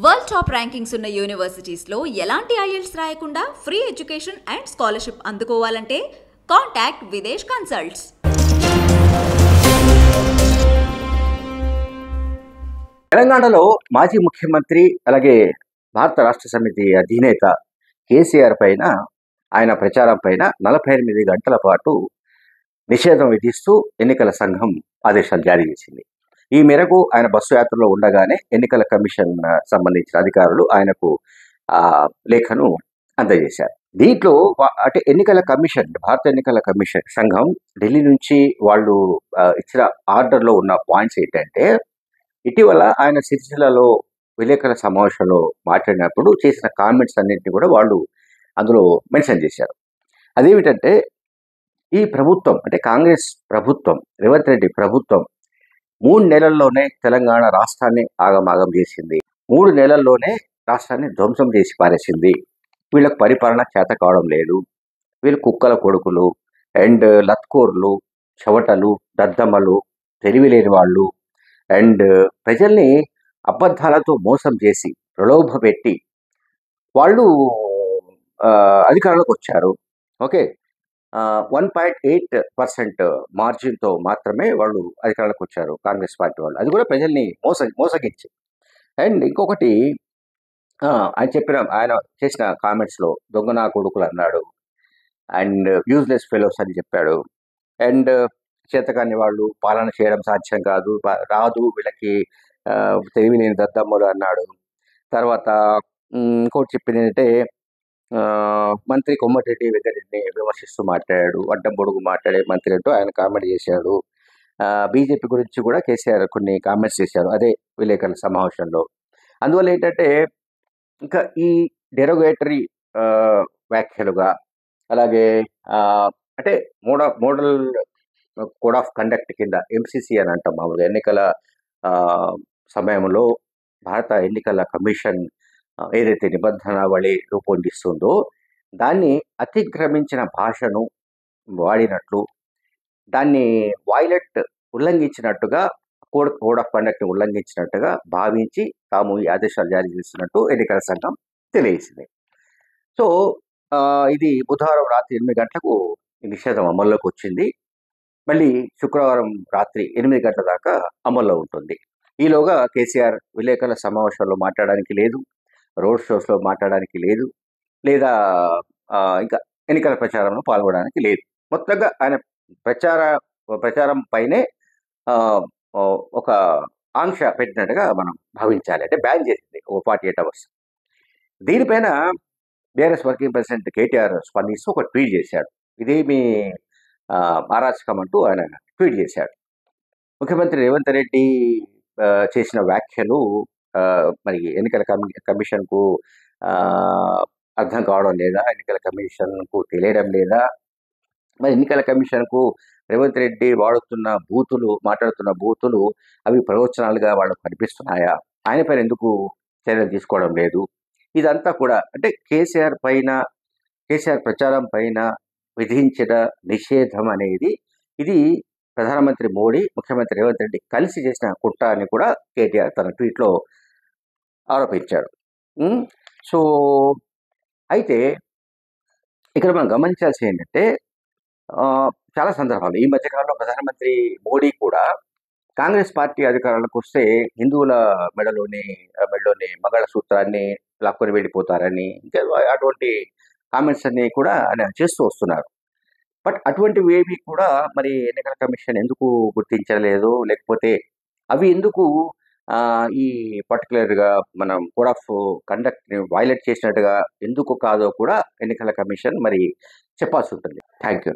World top rankings ఉన్న universities లో ఎలాంటి ఐఎల్స్ రాయకుండా ఫ్రీ ఎడ్యుకేషన్ అండ్ స్కాలర్షిప్ అందుకోవాలంటే కాంటాక్ట్ విదేశ్ కన్సల్ట్స్. తెలంగాణలో మాజీ ముఖ్యమంత్రి అలాగే భారత రాష్ట్ర సమితి అధినేత కేసీఆర్ పైన ఆయన ప్రచారం పైన 48 గంటల పాటు నిషేధం విధిస్తూ ఎన్నికల సంఘం ఆదేశాలు జారీ చేసింది. ఈ మేరకు ఆయన బస్సు యాత్రలో ఉండగానే ఎన్నికల కమిషన్ సంబంధించిన అధికారులు ఆయనకు లేఖను అందజేశారు. దీంట్లో అంటే ఎన్నికల కమిషన్, భారత ఎన్నికల కమిషన్ సంఘం ఢిల్లీ నుంచి వాళ్ళు ఇచ్చిన ఆర్డర్లో ఉన్న పాయింట్స్ ఏంటంటే, ఇటీవల ఆయన సిరిసిల్లలో విలేకరుల సమావేశంలో మాట్లాడినప్పుడు చేసిన కామెంట్స్ అన్నింటినీ కూడా వాళ్ళు అందులో మెన్షన్ చేశారు. అదేమిటంటే, ఈ ప్రభుత్వం అంటే కాంగ్రెస్ ప్రభుత్వం, రేవంత్ రెడ్డి ప్రభుత్వం 3 నెలల్లోనే తెలంగాణ రాష్ట్రాన్ని ఆగమాగం చేసింది. 3 నెలల్లోనే రాష్ట్రాన్ని ధ్వంసం చేసి పారేసింది. వీళ్ళకు పరిపాలన చేత కావడం లేదు. వీళ్ళు కుక్కల కొడుకులు అండ్ లత్కోర్లు, చవటలు, దద్దమ్మలు, తెలివి లేని వాళ్ళు అండ్ ప్రజల్ని అబద్ధాలతో మోసం చేసి ప్రలోభ పెట్టి వాళ్ళు అధికారంలోకి వచ్చారు. ఓకే, 1.8% మార్జిన్తో మాత్రమే వాళ్ళు అధికారంలోకి వచ్చారు కాంగ్రెస్ పార్టీ వాళ్ళు. అది కూడా ప్రజల్ని మోసగించి. అండ్ ఇంకొకటి, ఆయన చేసిన కామెంట్స్లో దొంగనా కొడుకులు అన్నాడు అండ్ యూజ్లెస్ ఫెలోస్ అని చెప్పాడు. అండ్ చేతకాని వాళ్ళు పాలన చేయడం సాధ్యం రాదు వీళ్ళకి, తెలివి లేని దద్దమ్మలు అన్నాడు. తర్వాత ఇంకోటి చెప్పింది ఏంటంటే, మంత్రి కోమటిరెడ్డి వెంకటరెడ్డిని విమర్శిస్తూ మాట్లాడాడు. అడ్డం పొడుగు మాట్లాడే మంత్రి అంటూ ఆయన కామెంట్ చేశాడు. బీజేపీ గురించి కూడా కేసీఆర్ కొన్ని కామెంట్స్ చేశారు అదే విలేకరుల సమావేశంలో. అందువల్ల ఏంటంటే, ఇంకా ఈ డెరోగేటరీ వ్యాఖ్యలుగా, అలాగే అంటే మోడల్ కోడ్ ఆఫ్ కండక్ట్ కింద ఎంసీసీ అని అంటాం మామూలుగా, ఎన్నికల సమయంలో భారత ఎన్నికల కమిషన్ ఏదైతే నిబంధనావళి రూపొందిస్తుందో దాన్ని అతిక్రమించిన భాషను వాడినట్లు, దాన్ని ఉల్లంఘించినట్టుగా, కోడ్ ఆఫ్ కండక్ట్ని ఉల్లంఘించినట్టుగా భావించి తాము ఈ ఆదేశాలు జారీ చేస్తున్నట్టు ఎన్నికల సంఘం తెలియజేసింది. సో ఇది బుధవారం రాత్రి 8 గంటలకు ఈ నిషేధం అమల్లోకి వచ్చింది. మళ్ళీ శుక్రవారం రాత్రి 8 గంటల దాకా అమల్లో ఉంటుంది. ఈలోగా కేసీఆర్ విలేకరుల సమావేశంలో మాట్లాడడానికి లేదు, రోడ్ షోస్లో మాట్లాడడానికి లేదు, లేదా ఇంకా ఎన్నికల ప్రచారంలో పాల్గొనడానికి లేదు. మొత్తంగా ఆయన ప్రచారం పైనే ఒక ఆంక్ష పెట్టినట్టుగా మనం భావించాలి. అంటే బ్యాన్ చేసింది ఓ 48 అవర్స్. దీనిపైన బీఆర్ఎస్ వర్కింగ్ ప్రెసిడెంట్ కేటీఆర్ స్పందిస్తూ ఒక ట్వీట్ చేశాడు. ఇదేమి అరాచకం అంటూ ఆయన ట్వీట్ చేశాడు. ముఖ్యమంత్రి రేవంత్ రెడ్డి చేసిన వ్యాఖ్యలు మరి ఎన్నికల కమిషన్కు అర్థం కావడం లేదా, ఎన్నికల కమిషన్కు తెలియడం లేదా, మరి ఎన్నికల కమిషన్కు రేవంత్ రెడ్డి మాట్లాడుతున్న బూతులు అవి ప్రవచనాలుగా వాళ్ళకు కనిపిస్తున్నాయా, ఆయన పైన ఎందుకు చర్యలు తీసుకోవడం లేదు, ఇదంతా కూడా అంటే కేసీఆర్ ప్రచారం పైన విధించిన నిషేధం అనేది ఇది ప్రధానమంత్రి మోడీ, ముఖ్యమంత్రి రేవంత్ రెడ్డి కలిసి చేసిన కుట్ర అని కూడా కేటీఆర్ తన ట్వీట్లో ఆరోపించాడు. సో అయితే ఇక్కడ మనం గమనించాల్సి ఏంటంటే, చాలా సందర్భాలు ఈ మధ్యకాలంలో ప్రధానమంత్రి మోడీ కూడా కాంగ్రెస్ పార్టీ అధికారంలోకి వస్తే హిందువుల మెడలోని మంగళసూత్రాన్ని లాక్కొని వెళ్ళిపోతారని, ఇంకా అటువంటి కామెంట్స్ అన్ని కూడా ఆయన చేస్తూ వస్తున్నారు. బట్ అటువంటివి ఏవి కూడా మరి ఎన్నికల కమిషన్ ఎందుకు గుర్తించలేదు, లేకపోతే అవి ఎందుకు ఈ పర్టికులర్గా మనం కోడ్ ఆఫ్ కండక్ట్ని వైలేట్ చేసినట్టుగా ఎందుకు కాదో కూడా ఎన్నికల కమిషన్ మరి చెప్పాల్సి ఉంటుంది. Thank you.